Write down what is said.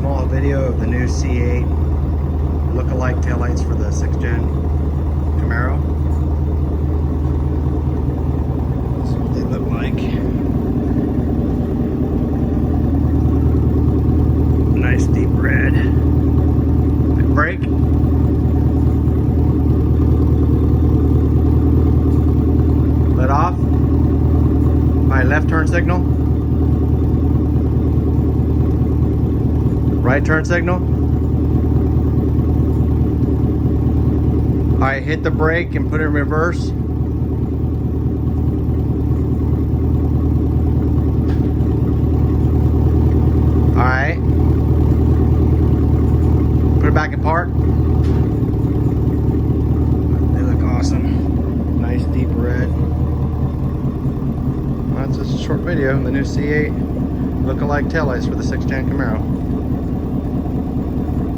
small video of the new C-8 look-alike taillights for the 6th gen Camaro. This is what they look like. Nice deep red. Quick brake. Let off. My left turn signal. Right turn signal. I hit the brake and put it in reverse. Alright. Put it back in park. They look awesome. Nice deep red. Well, that's just a short video of the new C8 look-alike taillights for the 6th gen Camaro.